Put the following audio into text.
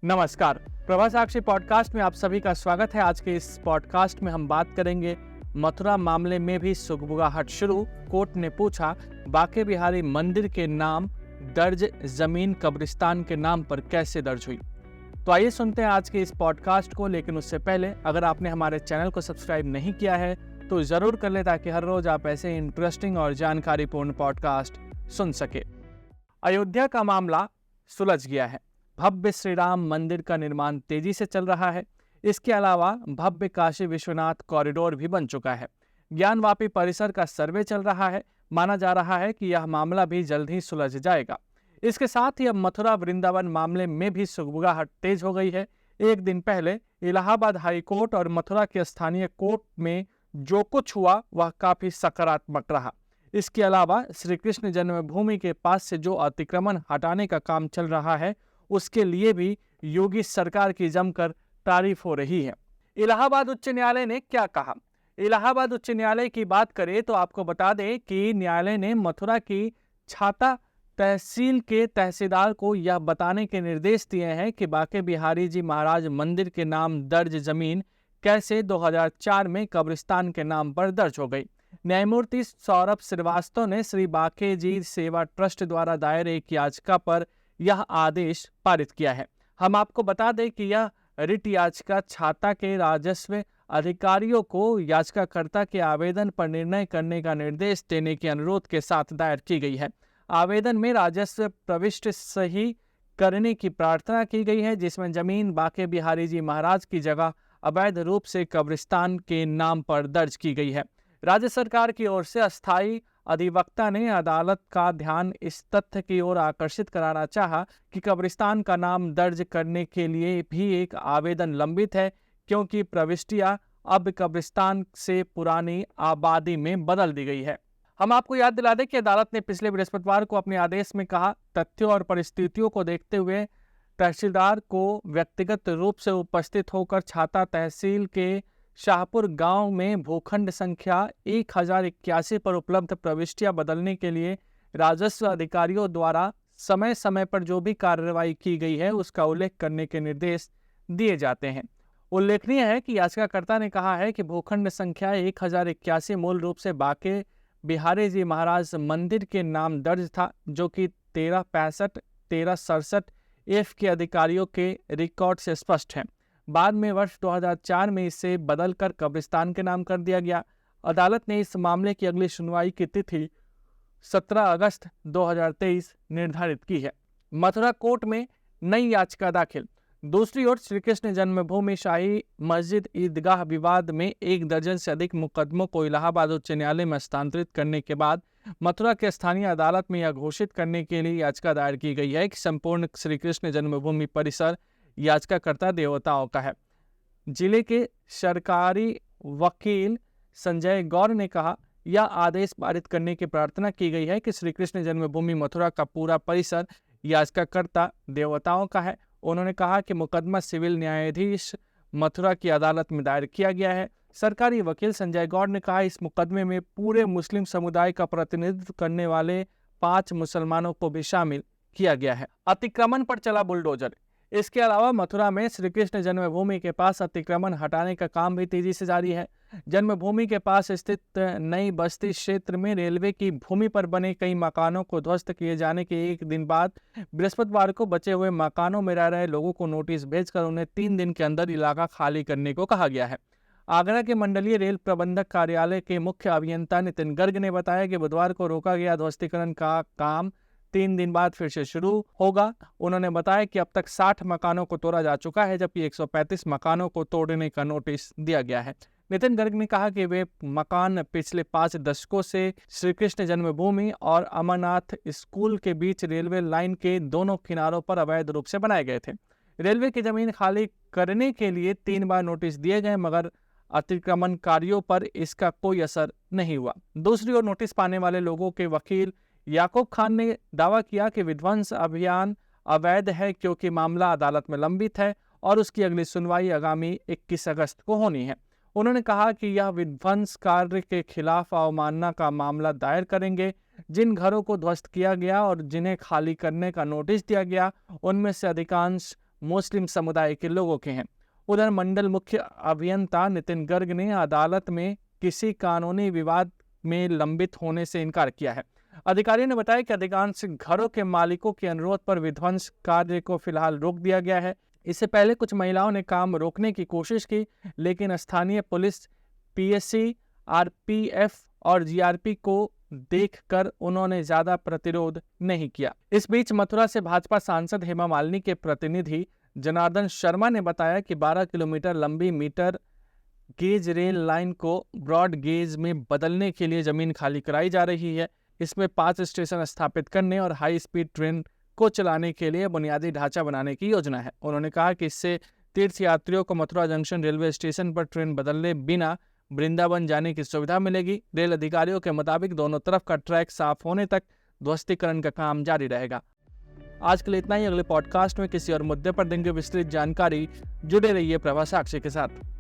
नमस्कार। प्रभा साक्षी पॉडकास्ट में आप सभी का स्वागत है। आज के इस पॉडकास्ट में हम बात करेंगे मथुरा मामले में भी सुगबुगाहट शुरू। कोर्ट ने पूछा बांके बिहारी मंदिर के नाम दर्ज जमीन कब्रिस्तान के नाम पर कैसे दर्ज हुई। तो आइए सुनते हैं आज के इस पॉडकास्ट को। लेकिन उससे पहले अगर आपने हमारे चैनल को सब्सक्राइब नहीं किया है तो जरूर कर ले, ताकि हर रोज आप ऐसे इंटरेस्टिंग और जानकारीपूर्ण पॉडकास्ट सुन सके। अयोध्या का मामला सुलझ गया है। भव्य श्री राम मंदिर का निर्माण तेजी से चल रहा है। इसके अलावा भव्य काशी विश्वनाथ कॉरिडोर भी बन चुका है। ज्ञानवापी परिसर का सर्वे चल रहा है। माना जा रहा है कि यह मामला भी जल्द ही सुलझ जाएगा। इसके साथ ही अब मथुरा वृंदावन मामले में भी सुगबुगाहट तेज हो गई है। एक दिन पहले इलाहाबाद हाई कोर्ट और मथुरा के स्थानीय कोर्ट में जो कुछ हुआ वह काफी सकारात्मक रहा। इसके अलावा श्री कृष्ण जन्मभूमि के पास से जो अतिक्रमण हटाने का काम चल रहा है उसके लिए भी योगी सरकार की जमकर तारीफ हो रही है। इलाहाबाद उच्च न्यायालय ने क्या कहा? इलाहाबाद उच्च न्यायालय की बात करें तो आपको बता दें कि न्यायालय ने मथुरा की छाता तहसील के तहसीलदार को यह बताने के निर्देश दिए हैं कि बांके बिहारी जी महाराज मंदिर के नाम दर्ज जमीन कैसे 2004 में कब्रिस्तान के नाम पर दर्ज हो गई। न्यायमूर्ति सौरभ श्रीवास्तव ने श्री बांके जी सेवा ट्रस्ट द्वारा दायर एक याचिका पर यह आदेश पारित किया है। हम आपको बता दें कि यह रिट याचिका छाता के राजस्व अधिकारियों को याचिकाकर्ता के आवेदन पर निर्णय करने का निर्देश देने के अनुरोध के साथ दायर की गई है। आवेदन में राजस्व प्रविष्टि सही करने की प्रार्थना की गई है, जिसमें जमीन बांके बिहारी जी महाराज की जगह अवैध रूप से कब्रिस्तान के नाम पर दर्ज की गई है। राज्य सरकार की ओर से अस्थायी अधिवक्ता ने अदालत का ध्यान इस तथ्य की ओर आकर्षित कराना चाहा कि कब्रिस्तान का नाम दर्ज करने के लिए भी एक आवेदन लंबित है, क्योंकि प्रविष्टियां अब कब्रिस्तान से पुरानी आबादी में बदल दी गई है। हम आपको याद दिला दें कि अदालत ने पिछले बृहस्पतिवार को अपने आदेश में कहा, तथ्यों और परिस्थितियों को देखते हुए तहसीलदार को व्यक्तिगत रूप से उपस्थित होकर छाता तहसील के शाहपुर गांव में भूखंड संख्या 1081 पर उपलब्ध प्रविष्टियां बदलने के लिए राजस्व अधिकारियों द्वारा समय समय पर जो भी कार्रवाई की गई है उसका उल्लेख करने के निर्देश दिए जाते हैं। उल्लेखनीय है कि याचिकाकर्ता ने कहा है कि भूखंड संख्या 1081 मूल रूप से बांके बिहारी जी महाराज मंदिर के नाम दर्ज था, जो कि 1365 1367 एफ के अधिकारियों के रिकॉर्ड से स्पष्ट है। बाद में वर्ष 2004 में इसे बदलकर कब्रिस्तान के नाम कर दिया गया। अदालत ने इस मामले की अगली सुनवाई की तिथि 17 अगस्त 2023 निर्धारित की है। मथुरा कोर्ट में नई याचिका दाखिल। दूसरी ओर श्री कृष्ण जन्मभूमि शाही मस्जिद ईदगाह विवाद में 1 दर्जन से अधिक मुकदमों को इलाहाबाद उच्च न्यायालय में हस्तांतरित करने के बाद मथुरा के स्थानीय अदालत में यह घोषित करने के लिए याचिका दायर की गई है कि संपूर्ण श्री कृष्ण जन्मभूमि परिसर याचिकाकर्ता देवताओं का है। जिले के सरकारी वकील संजय गौर ने कहा, यह आदेश पारित करने की प्रार्थना की गई है कि श्री कृष्ण जन्मभूमि मथुरा का पूरा परिसर याचिकाकर्ता देवताओं का है। उन्होंने कहा कि मुकदमा सिविल न्यायाधीश मथुरा की अदालत में दायर किया गया है। सरकारी वकील संजय गौर ने कहा, इस मुकदमे में पूरे मुस्लिम समुदाय का प्रतिनिधित्व करने वाले 5 मुसलमानों को भी शामिल किया गया है। अतिक्रमण पर चला बुलडोजर। इसके अलावा मथुरा में श्री कृष्ण जन्मभूमि के पास अतिक्रमण हटाने का काम भी तेजी से जारी है। जन्मभूमि के पास स्थित नई बस्ती क्षेत्र में रेलवे की भूमि पर बने कई मकानों को ध्वस्त किए जाने के एक दिन बाद बृहस्पतिवार को बचे हुए मकानों में रह रहे लोगों को नोटिस भेजकर उन्हें 3 दिन के अंदर इलाका खाली करने को कहा गया है। आगरा के मंडलीय रेल प्रबंधक कार्यालय के मुख्य अभियंता नितिन गर्ग ने बताया कि बुधवार को रोका गया ध्वस्तीकरण का काम 3 दिन बाद फिर से शुरू होगा। उन्होंने बताया कि अब तक 60 मकानों को तोड़ा जा चुका है, जबकि 135 मकानों को तोड़ने का नोटिस दिया गया है। नितिन गर्ग ने कहा कि वे मकान पिछले 5 दशकों से श्री कृष्ण जन्मभूमि और अमरनाथ स्कूल के बीच रेलवे लाइन के दोनों किनारों पर अवैध रूप से बनाए गए थे। रेलवे की जमीन खाली करने के लिए 3 बार नोटिस दिए गए, मगर अतिक्रमणकारियों पर इसका कोई असर नहीं हुआ। दूसरी ओर नोटिस पाने वाले लोगों के वकील याकूब खान ने दावा किया कि विध्वंस अभियान अवैध है, क्योंकि मामला अदालत में लंबित है और उसकी अगली सुनवाई आगामी 21 अगस्त को होनी है। उन्होंने कहा कि यह विध्वंस कार्य के खिलाफ अवमानना का मामला दायर करेंगे। जिन घरों को ध्वस्त किया गया और जिन्हें खाली करने का नोटिस दिया गया, उनमें से अधिकांश मुस्लिम समुदाय के लोगों के हैं। उधर मंडल मुख्य अभियंता नितिन गर्ग ने अदालत में किसी कानूनी विवाद में लंबित होने से इनकार किया है। अधिकारी ने बताया कि अधिकांश घरों के मालिकों के अनुरोध पर विध्वंस कार्य को फिलहाल रोक दिया गया है। इससे पहले कुछ महिलाओं ने काम रोकने की कोशिश की, लेकिन स्थानीय पुलिस, पीएससी, आरपीएफ और जीआरपी को देखकर उन्होंने ज्यादा प्रतिरोध नहीं किया। इस बीच मथुरा से भाजपा सांसद हेमा मालिनी के प्रतिनिधि जनार्दन शर्मा ने बताया कि 12 किलोमीटर लंबी मीटर गेज रेल लाइन को ब्रॉड गेज में बदलने के लिए जमीन खाली कराई जा रही है। इसमें 5 स्टेशन स्थापित करने और हाई स्पीड ट्रेन को चलाने के लिए बुनियादी ढांचा बनाने की योजना है। उन्होंने कहा कि इससे तीर्थ यात्रियों को मथुरा जंक्शन रेलवे स्टेशन पर ट्रेन बदलने बिना वृंदावन जाने की सुविधा मिलेगी। रेल अधिकारियों के मुताबिक दोनों तरफ का ट्रैक साफ होने तक ध्वस्तीकरण का काम जारी रहेगा। आज के लिए इतना ही। अगले पॉडकास्ट में किसी और मुद्दे पर देंगे विस्तृत जानकारी। जुड़े रहिए प्रभा साक्षी के साथ।